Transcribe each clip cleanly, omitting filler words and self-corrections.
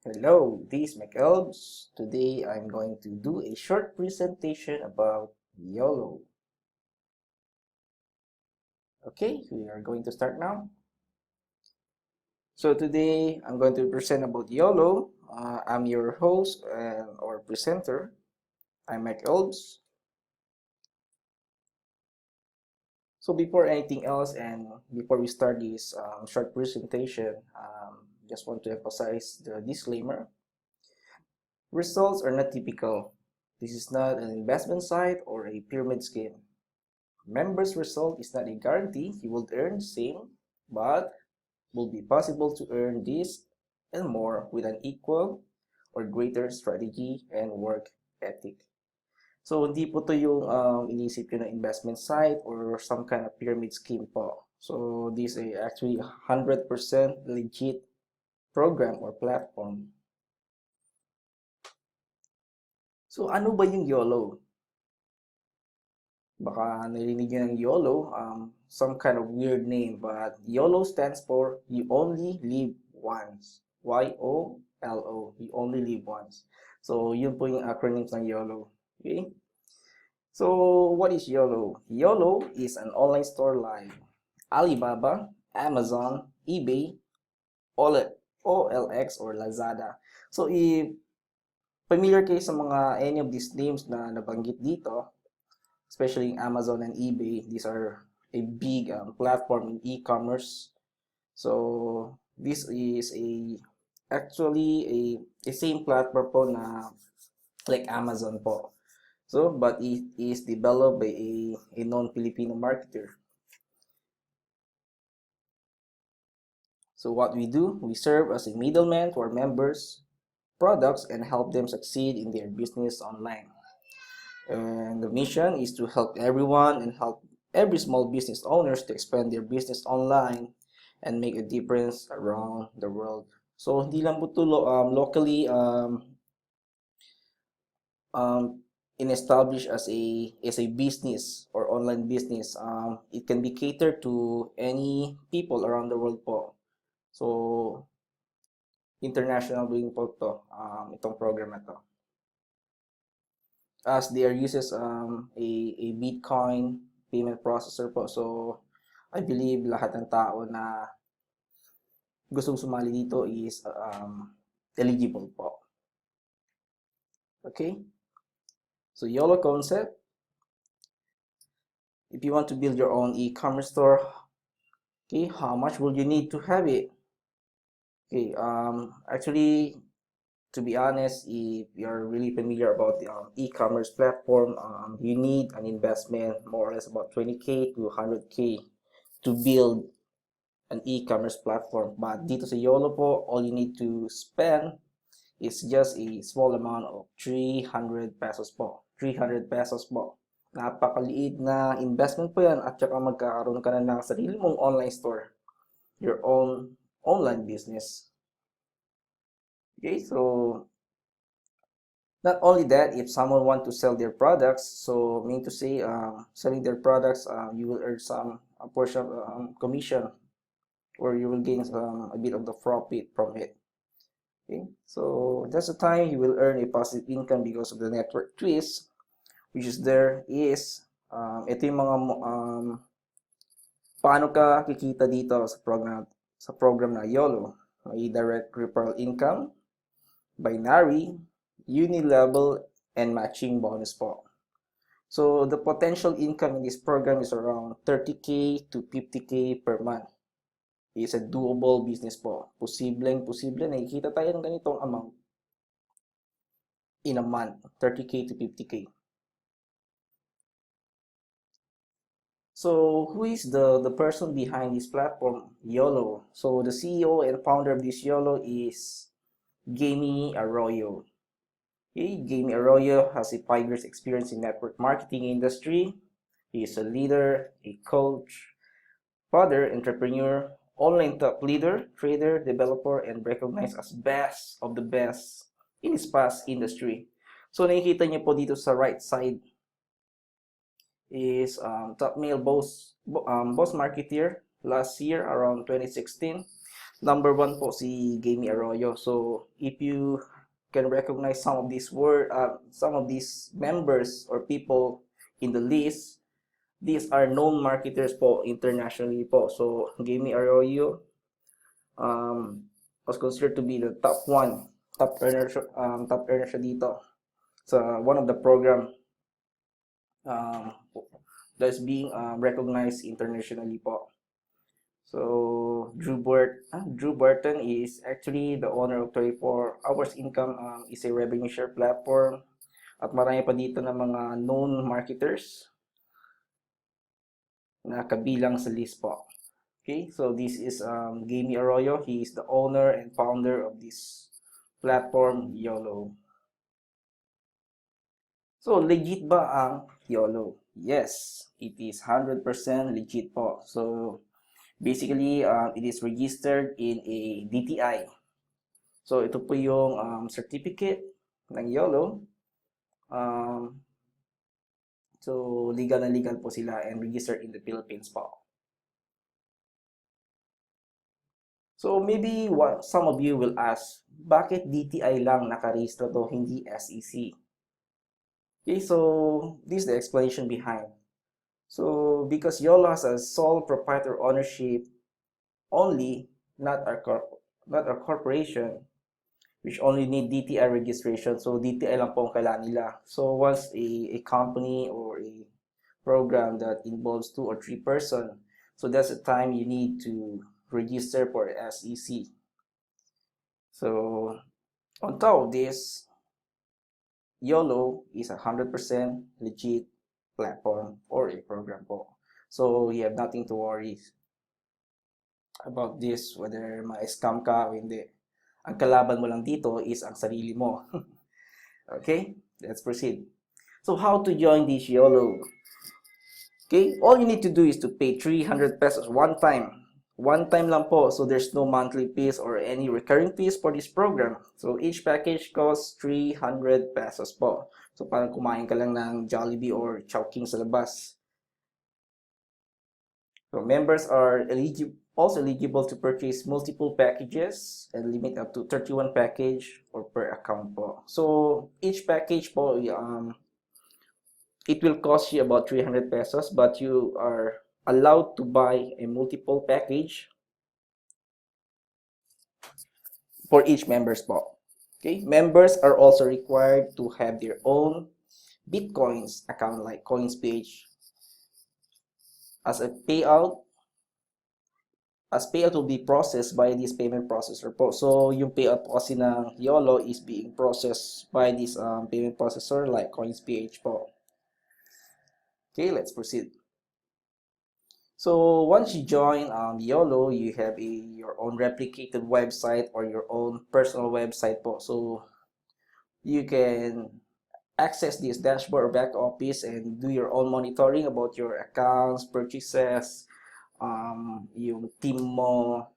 Hello, this is Mike Elves. Today I'm going to do a short presentation about YOLO. Okay, we are going to start now. So today I'm going to present about YOLO. I'm your host or presenter. I'm Mike Elves. So before anything else and before we start this short presentation, just want to emphasize the disclaimer. Results are not typical. This is not an investment site or a pyramid scheme. Members' result is not a guarantee you will earn the same, but will be possible to earn this and more with an equal or greater strategy and work ethic. So, hindi po to yung inisip ko na investment site or some kind of pyramid scheme po. So, this is actually 100% legit program or platform. So, ano ba yung YOLO? Baka narinig nyo ng YOLO, some kind of weird name, but YOLO stands for You Only Live Once. Y-O-L-O, You Only Live Once. So, yun po yung acronyms ng YOLO. Okay? So, what is YOLO? YOLO is an online store like Alibaba, Amazon, eBay, OLX, or Lazada. So, if familiar kayo sa mga any of these names na nabanggit dito, especially in Amazon and eBay, these are a big platform in e-commerce. So this is actually a same platform po na like Amazon po. So but it is developed by a non-Filipino marketer. So what we do, we serve as a middleman to our members' products and help them succeed in their business online. And the mission is to help everyone and help every small business owners to expand their business online and make a difference around the world. So hindi lang po to locally in-establish as a business or online business. It can be catered to any people around the world po. So international doing po to itong program na to. As they are uses a Bitcoin payment processor po. So, I believe lahat ng tao na gustong sumali dito is eligible po. Okay? So, YOLO concept. If you want to build your own e-commerce store, okay, how much will you need to have it? Okay, actually, to be honest, if you're really familiar about the e-commerce platform, you need an investment more or less about 20K to 100K to build an e-commerce platform. But dito sa YOLO po, all you need to spend is just a small amount of 300 pesos po. 300 pesos po. Napakaliit na investment po yan at saka magkakaroon ka na ng sarili mong online store. Your own online business. Okay, so not only that, if someone want to sell their products, so mean to say, selling their products, you will earn a portion of commission, or you will gain a bit of the profit from it. Okay, so that's the time you will earn a positive income because of the network twist, which is ito yung mga paano ka kikita dito sa program na YOLO. May direct referral income, binary, uni-level, and matching bonus po. So the potential income in this program is around 30K to 50K per month. It's a doable business po. Posible nakikita tayo ng ganitong amount in a month, 30K to 50K. So who is the person behind this platform, YOLO? So the CEO and founder of this YOLO is Jamie Arroyo. Okay, Jamie Arroyo has a 5 years experience in network marketing industry. He is a leader, a coach, father, entrepreneur, online top leader, trader, developer, and recognized as best of the best in his past industry. So nakikita niyo po dito sa right side is top male boss marketeer last year around 2016. Number 1 po si Gamey Arroyo. So if you can recognize some of these members or people in the list, these are known marketers po internationally po. So Gamey Arroyo was considered to be the top earner siya dito sa one of the program that's being recognized internationally po. So Drew Burton is actually the owner of 24 Hours Income, is a revenue share platform, at marami pa dito na mga known marketers na kabilang sa list po. Okay, so this is Gamey Arroyo. He is the owner and founder of this platform, YOLO. So legit ba ang YOLO? Yes, it is 100% legit po. So basically, it is registered in a DTI. So ito po yung certificate ng YOLO. So legal na legal po sila and registered in the Philippines po. So maybe some of you will ask, bakit DTI lang nakarehistro to, hindi SEC? Okay, so this is the explanation behind. So because YOLO has a sole proprietor ownership only, not our corporation, which only need DTI registration. So DTI lang po ang kailangan nila. So once a company or a program that involves 2 or 3 persons, so that's the time you need to register for SEC. So on top of this, YOLO is 100% legit platform or a program po. So you have nothing to worry about this, whether ma-scam ka o hindi. Ang kalaban mo lang dito is ang sarili mo. Okay, let's proceed. So how to join this YOLO? Okay, all you need to do is to pay 300 pesos one time. One time lang po, so there's no monthly fees or any recurring fees for this program. So each package costs 300 pesos po. So parang kumain ka lang ng Jollibee or Chowking sa labas. So members are also eligible to purchase multiple packages and limit up to 31 package or per account po. So each package po, it will cost you about 300 pesos, but you are allowed to buy a multiple package for each members po. Okay, members are also required to have their own Bitcoins account like CoinsPage as payout will be processed by this payment processor po. So yung payout po kasi ng YOLO is being processed by this payment processor like CoinsPage po. Okay, let's proceed. So once you join YOLO, you have your own replicated website or your own personal website po. So you can access this dashboard or back office and do your own monitoring about your accounts, purchases, yung team mo,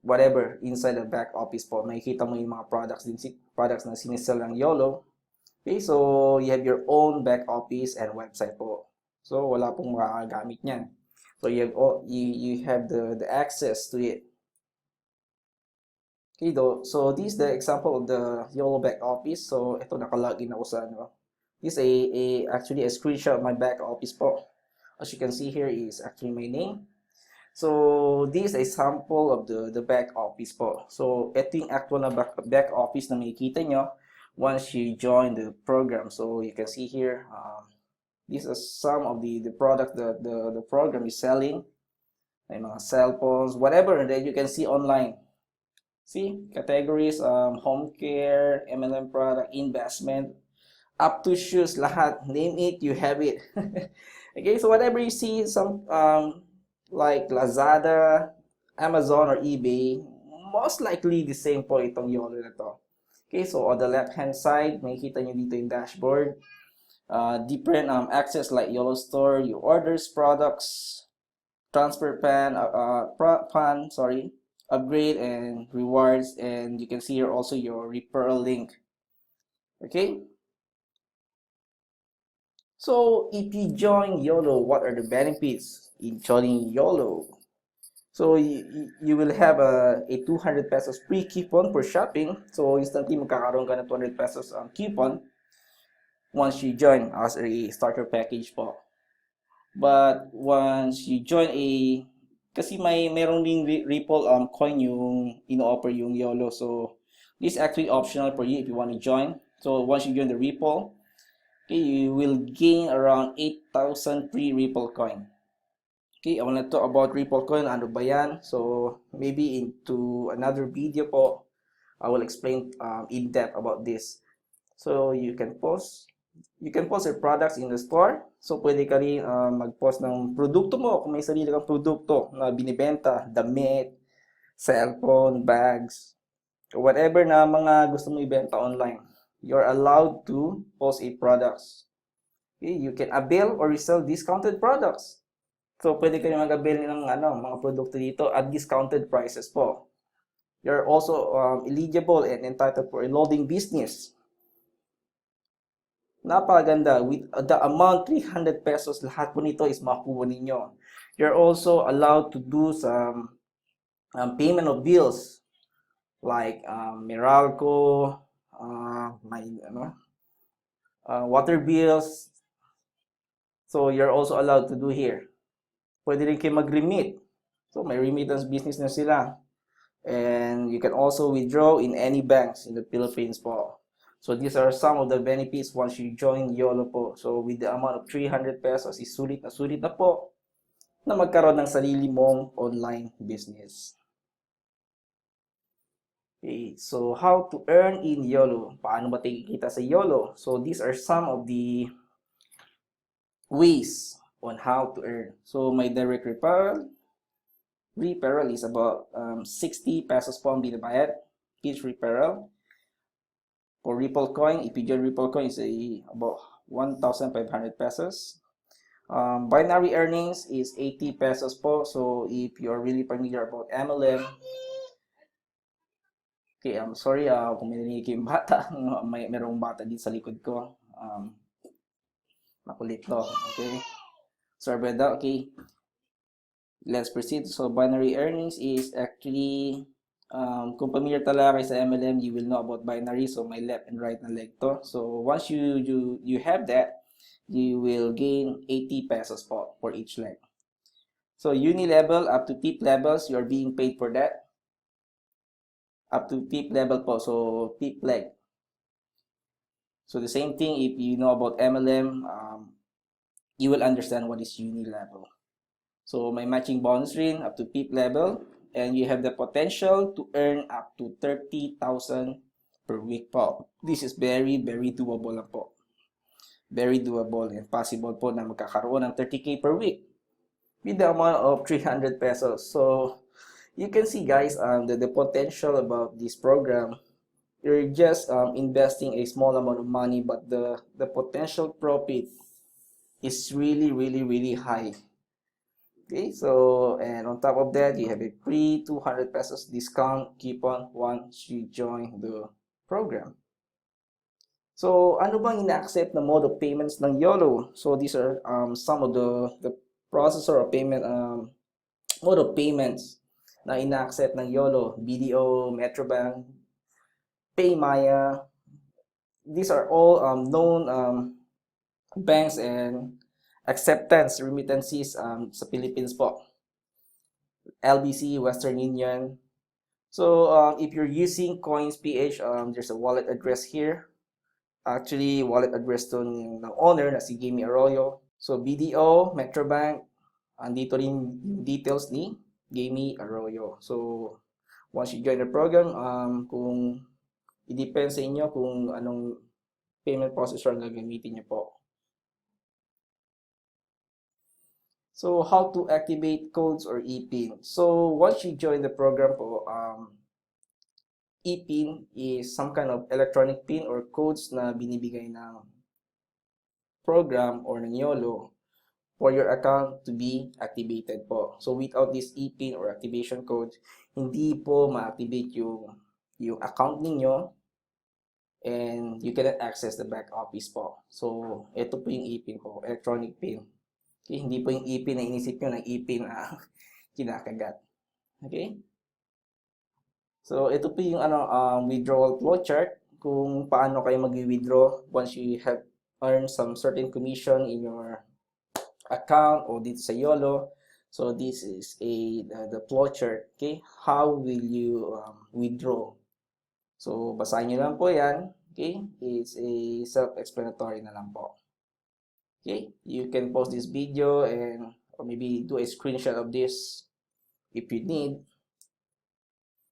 whatever inside the back office po. Makikita mo yung mga products na sinisell ng YOLO. Okay, so you have your own back office and website po. So wala pong makakagamit niyan. So you have the access to it. Okay, so this is the example of the YOLO back office. So ito, nakalogin ako sa this is actually a screenshot of my back office po. As you can see here is actually my name. So this is a sample of the back office po. So ito yung actual na back office na makikita nyo once you join the program. So you can see here, these are some of the product that the program is selling. May mga cell phones, whatever that you can see online. See, categories, home care, MLM product, investment, up to shoes, lahat. Name it, you have it. Okay, so whatever you see, some like Lazada, Amazon, or eBay, most likely the same po itong YOLO na to. Okay, so on the left hand side, makikita nyo dito yung dashboard. Different access like YOLO Store, your orders, products, transfer plan, upgrade and rewards, and you can see here also your referral link. Okay, so if you join YOLO, what are the benefits in joining YOLO? So you will have a 200 pesos free coupon for shopping. So instantly magkakaroon ka ng 200 pesos coupon once you join as a starter package po. But once you join kasi meron ding Ripple coin yung ino-offer yung YOLO. So this is actually optional for you if you want to join. So once you join the Ripple, okay, you will gain around 8,000 free Ripple coin. Okay, I want to talk about Ripple coin. Ano ba yan? So maybe into another video po, I will explain in depth about this. So you can post your products in the store. So pwede ka rin mag-post ng produkto mo kung may sarili kang produkto na binibenta, damit, cellphone, bags, or whatever na mga gusto mo ibenta online. You're allowed to post a products. Okay, you can avail or resell discounted products. So pwede ka rin mag-avail ng mga produkto dito at discounted prices po. You're also eligible and entitled for a loading business. Napakaganda. With the amount 300 pesos, lahat po nito is makuha ninyo. You're also allowed to do some payment of bills like Meralco, water bills. So you're also allowed to do here. Pwede rin kayo mag-remit. So may remittance business na sila. And you can also withdraw in any banks in the Philippines po. So these are some of the benefits once you join YOLO po. So with the amount of 300 pesos, is sulit na po na magkaroon ng sarili mong online business. Okay, so how to earn in YOLO? Paano ba kikita sa YOLO? So these are some of the ways on how to earn. So my direct referral is about 60 pesos po ang binabayad each referral. For Ripple coin, if you join Ripple coin, is about 1,500 pesos. Binary earnings is 80 pesos po. So if you're really familiar about MLM, okay, I'm sorry kung may narinig yung bata. Merong bata din sa likod ko. Makulit to. Okay. Sorry about that. Okay. Let's proceed. So binary earnings is actually kung familiar talaga kayo sa MLM, you will know about binary. So may left and right na leg to. So once you have that, you will gain 80 pesos po for each leg. So uni level up to tip levels, you're being paid for that. Up to tip level po, so tip leg. So the same thing, if you know about MLM, you will understand what is uni level. So may matching bonus rin up to tip level, and you have the potential to earn up to 30,000 per week po. This is very, very doable lang po. Very doable and possible po na magkakaroon ng 30K per week with the amount of 300 pesos. So you can see guys the potential about this program. You're just investing a small amount of money, but the potential profit is really, really, really high. Okay, so and on top of that, you have a free 200 pesos discount coupon once you join the program. So ano bang ina-accept na mode of payments ng YOLO? So these are some of the processor of payment mode of payments na ina-accept ng YOLO: BDO, Metrobank, Paymaya. These are all known banks and acceptance remittances sa Philippines po. LBC, Western Union. So if you're using Coins PH, there's a wallet address here. Actually, wallet address to ng owner na si Gamey Arroyo. So BDO, Metrobank, andito rin yung details ni Gamey Arroyo. So once you join the program, kung i-depend sa inyo kung anong payment processor ang gagamitin niyo po. So how to activate codes or ePIN? So once you join the program po, ePIN is some kind of electronic PIN or codes na binibigay ng program or ng YOLO for your account to be activated po. So without this ePIN or activation code, hindi po ma-activate yung account ninyo and you cannot access the back office po. So ito po yung ePIN po, electronic PIN. Okay, hindi po yung ePIN na inisip nyo ng ePIN na kinakagat. Okay? So, ito po yung withdrawal flowchart kung paano kayo mag-withdraw once you have earned some certain commission in your account o dito sa YOLO. So, this is the flowchart. Okay? How will you withdraw? So, basahin nyo lang po yan. Okay? It's a self-explanatory na lang po. Okay? You can pause this video and or maybe do a screenshot of this if you need.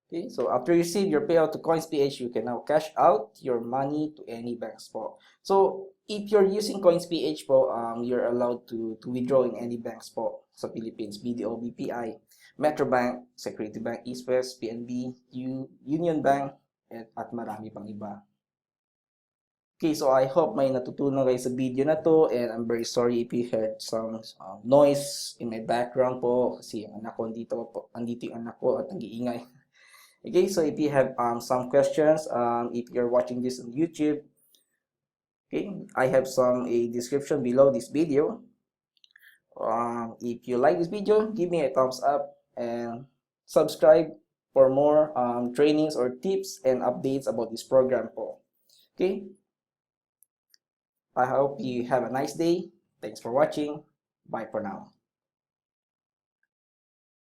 Okay, so after you receive your payout to CoinsPH, you can now cash out your money to any banks po. So, if you're using CoinsPH po, you're allowed to withdraw in any banks po sa Philippines, BDO, BPI, Metrobank, Security Bank, East West, PNB, Union Bank, at marami pang iba. Okay, so I hope may natutunan kayo sa video na to, and I'm very sorry if you heard some noise in my background po kasi yung anak ko andito yung anak ko at nag-iingay. Okay, so if you have some questions, if you're watching this on YouTube, okay, I have a description below this video. If you like this video, give me a thumbs up and subscribe for more trainings or tips and updates about this program po. Okay, I hope you have a nice day. Thanks for watching. Bye for now.